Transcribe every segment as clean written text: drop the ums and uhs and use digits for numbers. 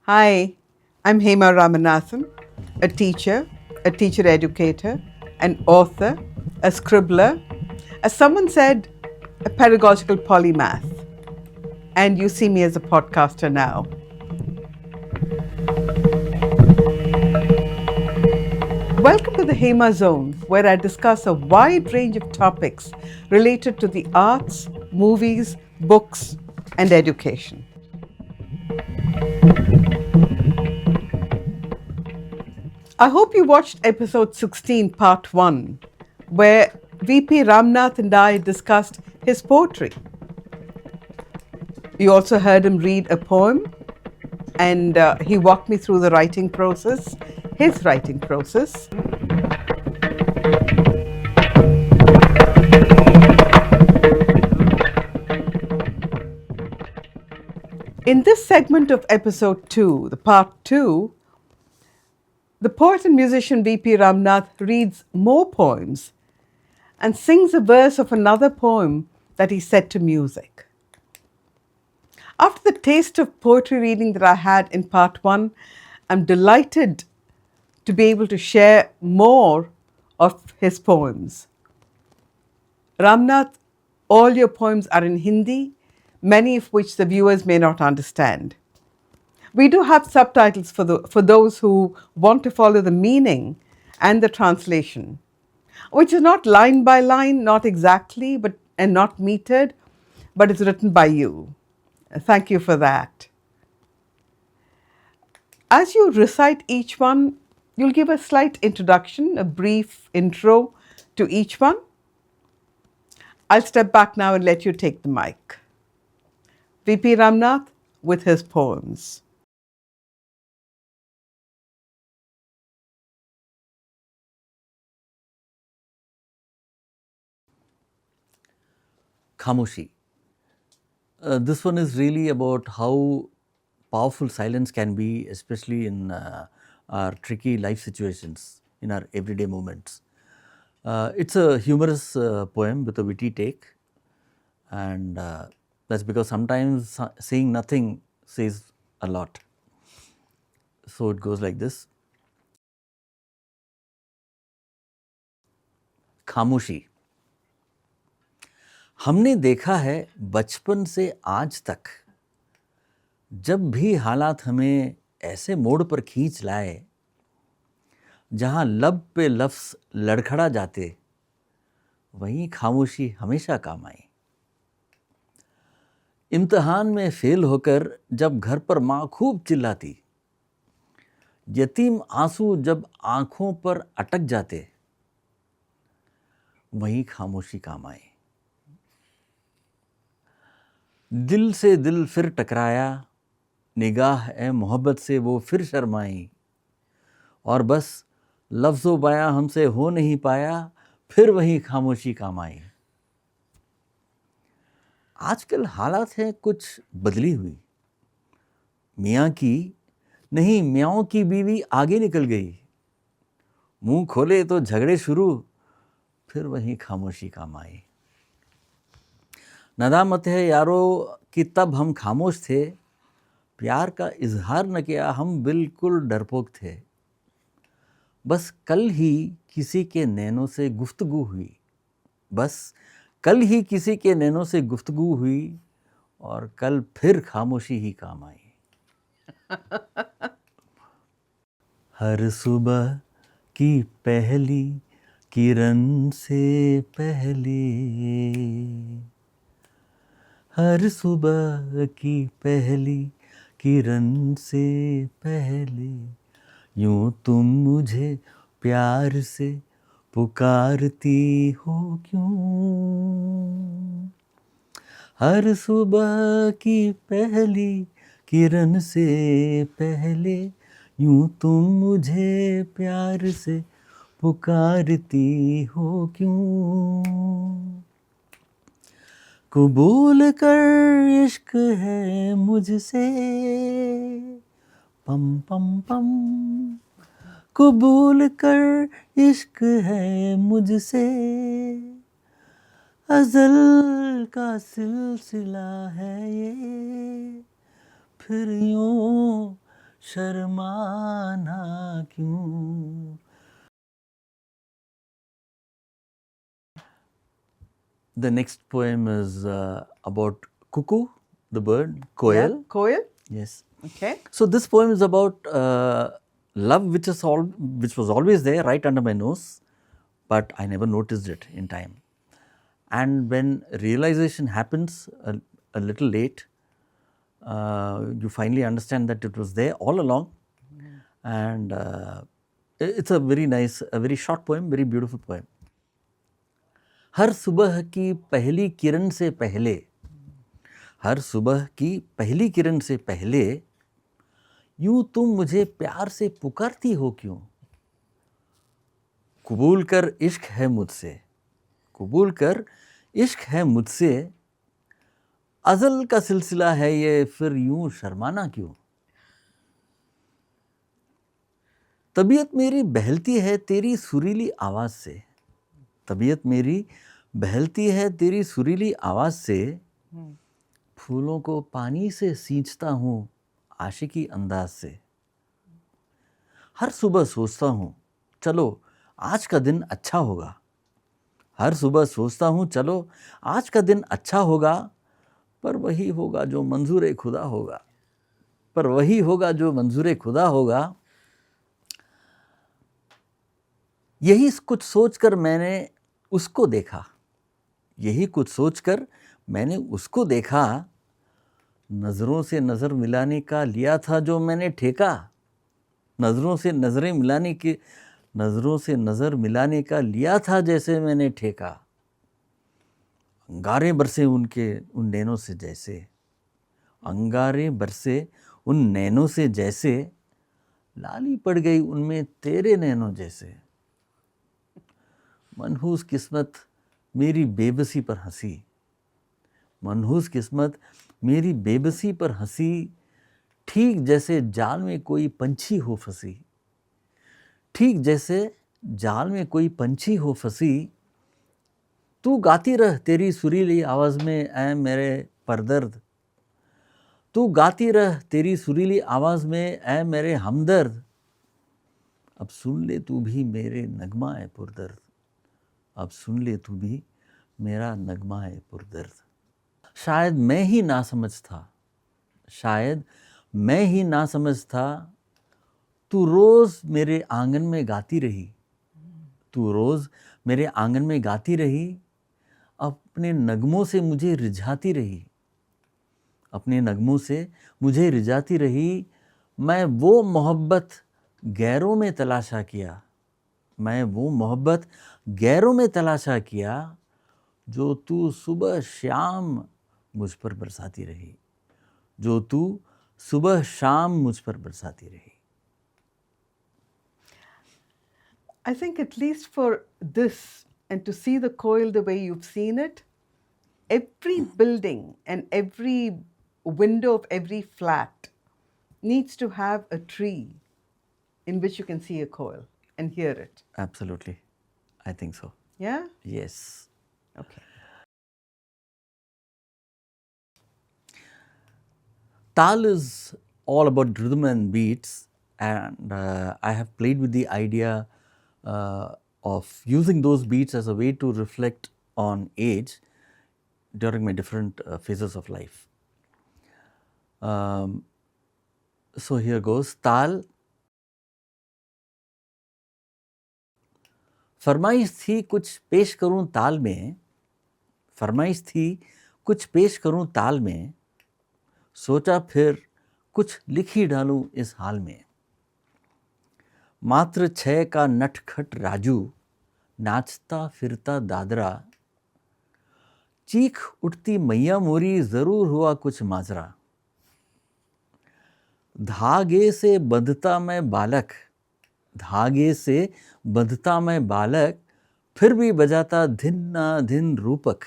Hi, I'm Hema Ramanathan, a teacher educator, an author, a scribbler, as someone said, a pedagogical polymath. And you see me as a podcaster now. Welcome to the Hema Zone, where I discuss a wide range of topics related to the arts, movies, books, and education. I hope you watched episode 16, part 1, where VP Ramnath and I discussed his poetry. You also heard him read a poem, and he walked me through the writing process, his writing process. In this segment of episode 2, the part 2, the poet and musician VP Ramnath reads more poems and sings a verse of another poem that he set to music. After the taste of poetry reading that I had in part 1, I'm delighted to be able to share more of his poems. Ramnath, all your poems are in Hindi, many of which the viewers may not understand. We do have subtitles for those who want to follow the meaning and the translation, which is not line by line, not exactly, and not metered, but it's written by you. Thank you for that. As you recite each one, you'll give a slight introduction, a brief intro to each one. I'll step back now and let you take the mic. VP Ramnath with his poems. Khamoshi. This one is really about how powerful silence can be, especially in our tricky life situations, in our everyday moments. It's a humorous poem with a witty take, and that's because sometimes saying nothing says a lot. So it goes like this. खामोशी. हमने देखा है बचपन से आज तक, जब भी हालात हमें ऐसे मोड़ पर खींच लाए जहां लब पे लफ्ज़ लड़खड़ा जाते, वहीं खामोशी हमेशा काम आई. इम्तिहान में फेल होकर जब घर पर माँ खूब चिल्लाती, यतीम आंसू जब आंखों पर अटक जाते, वहीं खामोशी काम आई. दिल से दिल फिर टकराया, निगाह ए मोहब्बत से वो फिर शर्माई, और बस लफ्ज़ो बयां हमसे हो नहीं पाया, फिर वहीं खामोशी काम आई. आजकल हालात हैं कुछ बदली हुई. मियाँ की नहीं, म्याऊं की बीवी आगे निकल गई. मुंह खोले तो झगड़े शुरू, फिर वहीं खामोशी काम आई. नदामत है यारो कि तब हम खामोश थे, प्यार का इजहार न किया, हम बिल्कुल डरपोक थे. बस कल ही किसी के नैनों से गुफ्तगू हुई, बस कल ही किसी के नैनों से गुफ्तगू हुई, और कल फिर खामोशी ही काम आई. हर सुबह की पहली किरण से पहले, हर सुबह की पहली किरण से पहले, यूं तुम मुझे प्यार से पुकारती हो क्यों. हर सुबह की पहली किरण से पहले, यूं तुम मुझे प्यार से पुकारती हो क्यों. कबूल कर इश्क है मुझसे, पम पम पम. कबूल कर इश्क है मुझसे, अज़ल का सिलसिला है ये, फिर यूं शर्माना क्यों. The next poem is about cuckoo, the bird, Yeah, koel. Koel. Yes. Okay. So this poem is about love, which was always there, right under my nose, but I never noticed it in time. And when realization happens a little late, you finally understand that it was there all along. And it's a very nice, a very short poem, very beautiful poem. हर सुबह की पहली किरण से पहले, हर सुबह की पहली किरण से पहले, यूं तुम मुझे प्यार से पुकारती हो क्यों? कबूल कर इश्क है मुझसे, कबूल कर इश्क है मुझसे, अज़ल का सिलसिला है ये, फिर यूं शर्माना क्यों? तबीयत मेरी बहलती है तेरी सुरीली आवाज़ से, तबीयत मेरी बहलती है तेरी सुरीली आवाज़ से, फूलों को पानी से सींचता हूँ आशिकी अंदाज से. हर सुबह सोचता हूँ चलो आज का दिन अच्छा होगा, हर सुबह सोचता हूँ चलो आज का दिन अच्छा होगा, पर वही होगा जो मंजूर खुदा होगा, पर वही होगा जो मंजूर खुदा होगा. यही कुछ सोचकर मैंने उसको देखा, यही कुछ सोचकर मैंने उसको देखा, नज़रों से नज़र मिलाने का लिया था जो मैंने ठेका, नज़रों से नज़रें मिलाने के, नज़रों से नज़र मिलाने का लिया था जैसे मैंने ठेका, अंगारे बरसे उनके उन नैनों से जैसे, अंगारे बरसे उन नैनों से जैसे, लाली पड़ गई उनमें तेरे नैनों जैसे. मनहूस किस्मत मेरी बेबसी पर हंसी, मनहूस किस्मत मेरी बेबसी पर हंसी, ठीक जैसे जाल में कोई पंछी हो फंसी, ठीक जैसे जाल में कोई पंछी हो फंसी. तू गाती रह तेरी सुरीली आवाज़ में ऐ मेरे परदर्द, तू गाती रह तेरी सुरीली आवाज़ में ऐ मेरे हमदर्द, अब सुन ले तू भी मेरे नगमा है पुरदर्द, अब सुन ले तू भी मेरा नगमा है पुरदर्द. शायद मैं ही ना समझ था, शायद मैं ही ना समझ था, तू रोज़ मेरे आंगन में गाती रही, तू रोज़ मेरे आंगन में गाती रही, अपने नगमों से मुझे रिझाती रही, अपने नगमों से मुझे रिझाती रही. मैं वो मोहब्बत गैरों में तलाशा किया, मैं वो मोहब्बत गैरों में तलाशा किया, जो तू सुबह शाम मुझ पर बरसाती रही, जो तू सुबह शाम मुझ पर बरसाती रही. I think at least for this and to see the coil the way you've seen it, every building and every window of every flat needs to have a tree in which you can see a coil and hear it. Absolutely. I think so. Yeah? Yes. Okay. Tal is all about rhythm and beats, and I have played with the idea of using those beats as a way to reflect on age during my different phases of life. So here goes. Tal. फरमाइश थी कुछ पेश करूं ताल में, फरमाइश थी कुछ पेश करूं ताल में, सोचा फिर कुछ लिख ही डालूं इस हाल में. मात्र 6 का नटखट राजू, नाचता फिरता दादरा, चीख उठती मैया मोरी जरूर हुआ कुछ माजरा. धागे से बंधता मैं बालक, धागे से बंधता मैं बालक, फिर भी बजाता धिन ना धिन रूपक.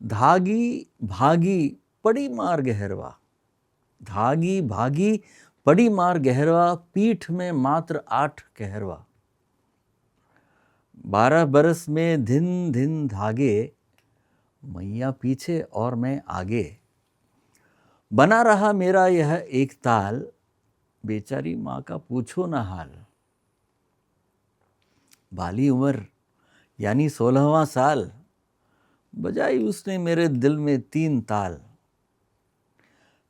धागी भागी पड़ी मार गहरवा, धागी भागी पड़ी मार गहरवा, पीठ में मात्र 8 कहरवा. 12 बरस में धिन धिन धागे, मैया पीछे और मैं आगे. बना रहा मेरा यह एक ताल, बेचारी माँ का पूछो ना हाल। बाली उम्र यानी 16वां साल, बजाई उसने मेरे दिल में 3 ताल।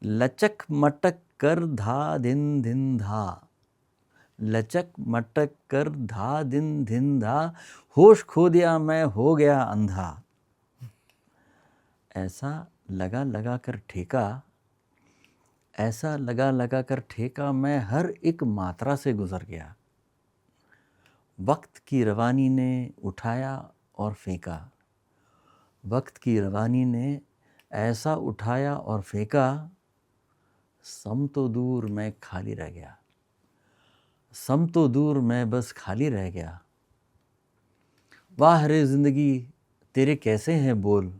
लचक मटक कर धा दिन धिन धा, लचक मटक कर धा दिन धिन धा, होश खो दिया मैं हो गया अंधा। ऐसा लगा लगा कर ठेका, ऐसा लगा लगा कर ठेका, मैं हर एक मात्रा से गुजर गया। वक्त की रवानी ने उठाया और फेंका, वक्त की रवानी ने ऐसा उठाया और फेंका, सम तो दूर मैं खाली रह गया, सम तो दूर मैं बस खाली रह गया। वाह रे ज़िंदगी तेरे कैसे हैं बोल,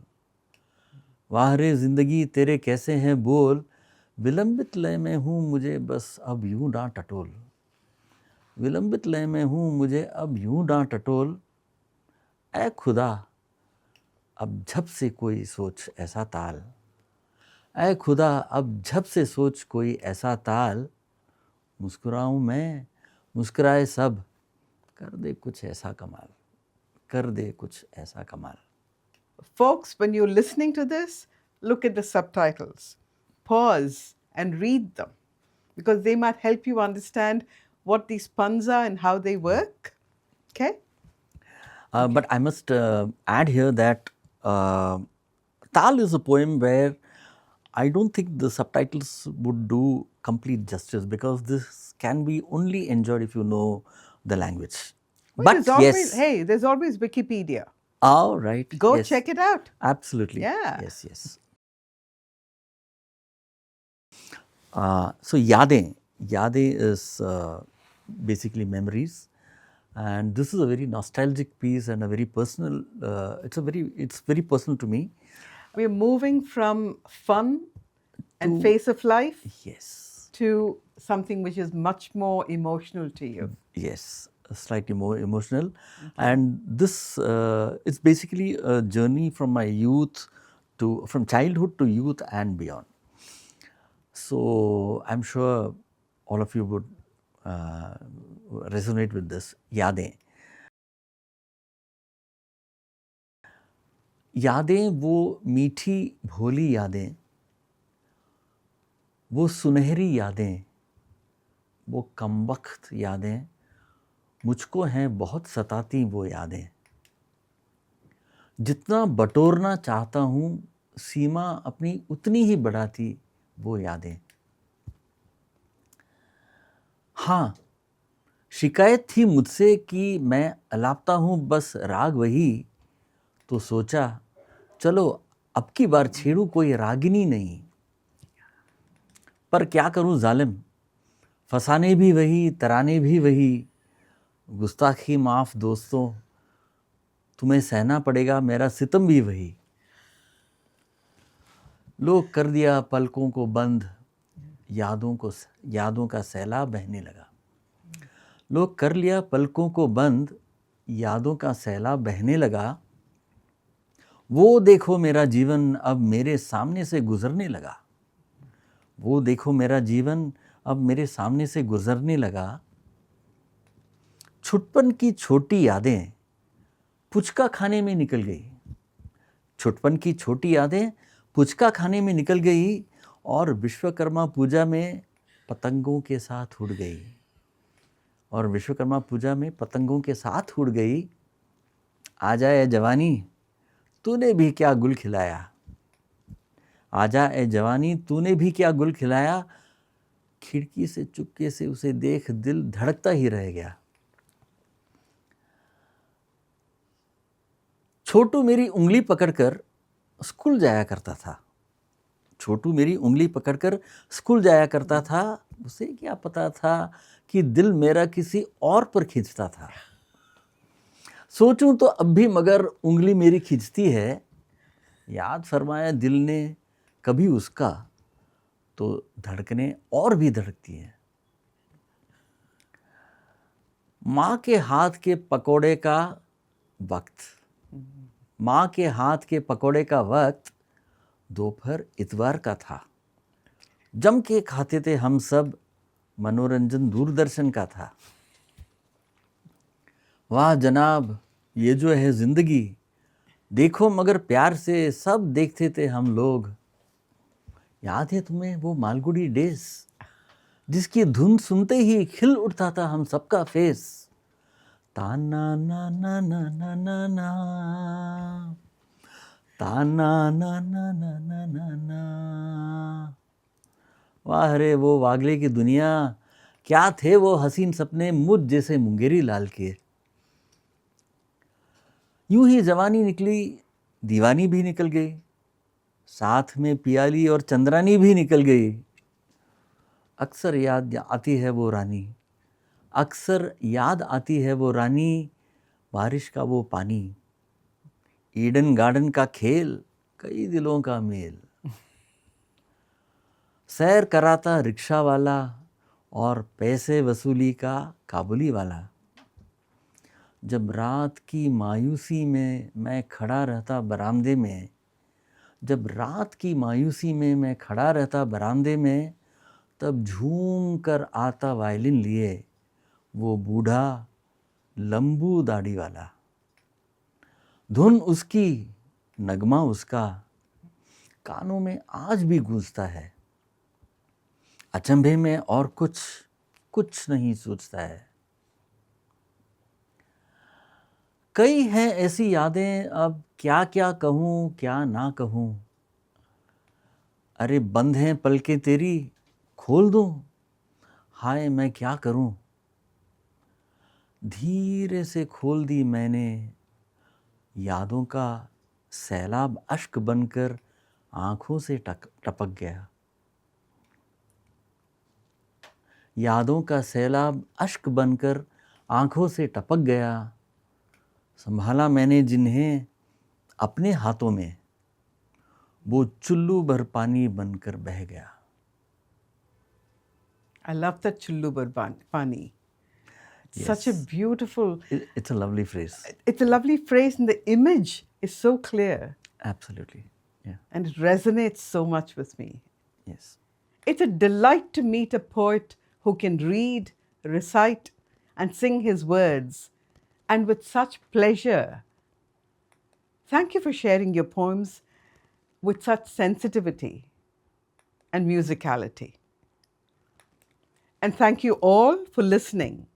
वाह रे ज़िंदगी तेरे कैसे हैं बोल, विलंबित लय में हूँ मुझे बस अब यूँ ना टटोल, विलंबित लय में हूँ मुझे अब यूँ ना टटोल। ऐ खुदा अब झप से कोई सोच ऐसा ताल, ऐ खुदा अब झप से सोच कोई ऐसा ताल। मुस्कुराऊँ मैं मुस्कुराए सब, कर दे कुछ ऐसा कमाल, कर दे कुछ ऐसा कमाल। Folks, when you're listening to this, look at the subtitles. Pause and read them because they might help you understand what these puns are and how they work. Okay? But I must add here that Tal is a poem where I don't think the subtitles would do complete justice, because this can be only enjoyed if you know the language. Well, But there's always, yes, hey, there's always Wikipedia. all right. Go yes, check it out. Absolutely. Yeah. Yes, yes. So Yadein is basically memories, and this is a very nostalgic piece and a very personal. It's very personal to me. We're moving from fun and face of life Yes, to something which is much more emotional to you. yes, slightly more emotional, and this is basically a journey from my youth from childhood to youth and beyond. So I'm sure all of you would resonate with this. यादें, यादें वो मीठी भोली यादें, वो सुनहरी यादें, वो कमबख्त यादें, मुझको हैं बहुत सताती वो यादें। जितना बटोरना चाहता हूँ सीमा अपनी उतनी ही बढ़ाती वो यादें। हाँ, शिकायत थी मुझसे कि मैं अलापता हूँ बस राग वही, तो सोचा चलो अब की बार छेड़ूं कोई रागिनी नहीं। पर क्या करूं जालिम, फसाने भी वही तराने भी वही, गुस्ताखी माफ़ दोस्तों, तुम्हें सहना पड़ेगा मेरा सितम भी वही। लो कर दिया पलकों को बंद, यादों का सैलाब बहने लगा। लो कर लिया पलकों को बंद, यादों का सैलाब बहने लगा। वो देखो मेरा जीवन अब मेरे सामने से गुजरने लगा, वो देखो मेरा जीवन अब मेरे सामने से गुजरने लगा। छुटपन की छोटी यादें पुचका खाने में निकल गई, छुटपन की छोटी यादें पुचका खाने में निकल गई, और विश्वकर्मा पूजा में पतंगों के साथ उड़ गई, और विश्वकर्मा पूजा में पतंगों के साथ उड़ गई। आ जाए जवानी तूने भी क्या गुल खिलाया, आजा ए जवानी तूने भी क्या गुल खिलाया। खिड़की से चुपके से उसे देख दिल धड़कता ही रह गया। छोटू मेरी उंगली पकड़कर स्कूल जाया करता था, छोटू मेरी उंगली पकड़कर स्कूल जाया करता था। उसे क्या पता था कि दिल मेरा किसी और पर खींचता था। सोचूं तो अब भी मगर उंगली मेरी खींचती है, याद फरमाया दिल ने कभी उसका, तो धड़कने और भी धड़कती है। माँ के हाथ के पकोड़े का वक्त, माँ के हाथ के पकोड़े का वक्त दोपहर इतवार का था। जम के खाते थे हम सब, मनोरंजन दूरदर्शन का था। वाह जनाब ये जो है जिंदगी, देखो मगर प्यार से सब देखते थे हम लोग। याद है तुम्हें वो मालगुडी डेज, जिसकी धुन सुनते ही खिल उठता था हम सबका फेस। ताना ना ना ना ना ना ना, ताना ना ना ना ना ना ना। वाह रे वो वागले की दुनिया, क्या थे वो हसीन सपने मुझ जैसे मुंगेरी लाल के। यूं ही जवानी निकली, दीवानी भी निकल गई, साथ में पियाली और चंद्रानी भी निकल गई। अक्सर याद आती है वो रानी, अक्सर याद आती है वो रानी, बारिश का वो पानी, ईडन गार्डन का खेल, कई दिलों का मेल। सैर कराता रिक्शा वाला और पैसे वसूली का काबुली वाला। जब रात की मायूसी में मैं खड़ा रहता बरामदे में, जब रात की मायूसी में मैं खड़ा रहता बरामदे में, तब झूम कर आता वायलिन लिए वो बूढ़ा लंबू दाढ़ी वाला। धुन उसकी, नगमा उसका, कानों में आज भी गूंजता है। अचंभे में और कुछ नहीं सोचता है। कई हैं ऐसी यादें, अब क्या क्या कहूँ क्या ना कहूँ। अरे बंद हैं पलकें तेरी, खोल दूँ, हाय मैं क्या करूँ। धीरे से खोल दी मैंने, यादों का सैलाब अश्क बनकर आँखों से टपक गया। यादों का सैलाब अश्क बनकर आँखों से टपक गया। संभाला मैंने जिन्हें अपने हाथों में, वो चुल्लू भर पानी बनकर बह गया। I love that chullu pani. Such a Yes. beautiful, It's a lovely phrase. it's a lovely phrase, and the image is so clear Absolutely. Yeah. and it resonates so much with me. Yes. It's a delight to meet a poet who can read, recite, and sing his words, and with such pleasure. Thank you for sharing your poems with such sensitivity and musicality. And thank you all for listening.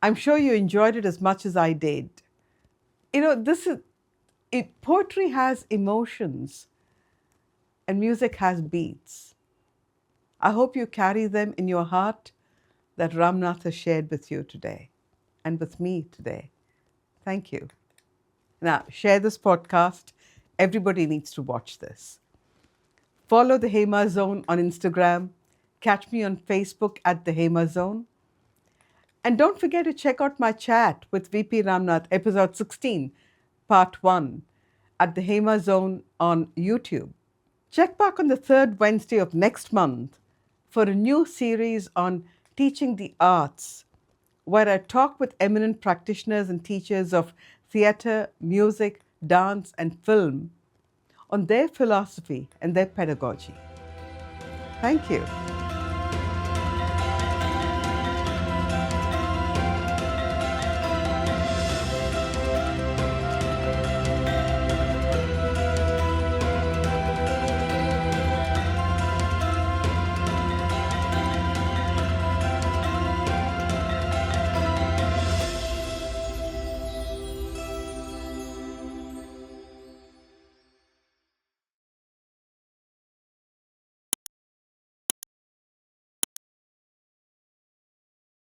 I'm sure you enjoyed it as much as I did. You know, poetry has emotions and music has beats. I hope you carry them in your heart that Ramnath has shared with you today and with me today. Thank you. Now, share this podcast. Everybody needs to watch this. Follow the Hema Zone on Instagram. Catch me on Facebook at the Hema Zone. And don't forget to check out my chat with VP Ramnath, episode 16, part 1, at the Hema Zone on YouTube. Check back on the third Wednesday of next month for a new series on teaching the arts, where I talk with eminent practitioners and teachers of theatre, music, dance, and film on their philosophy and their pedagogy. Thank you.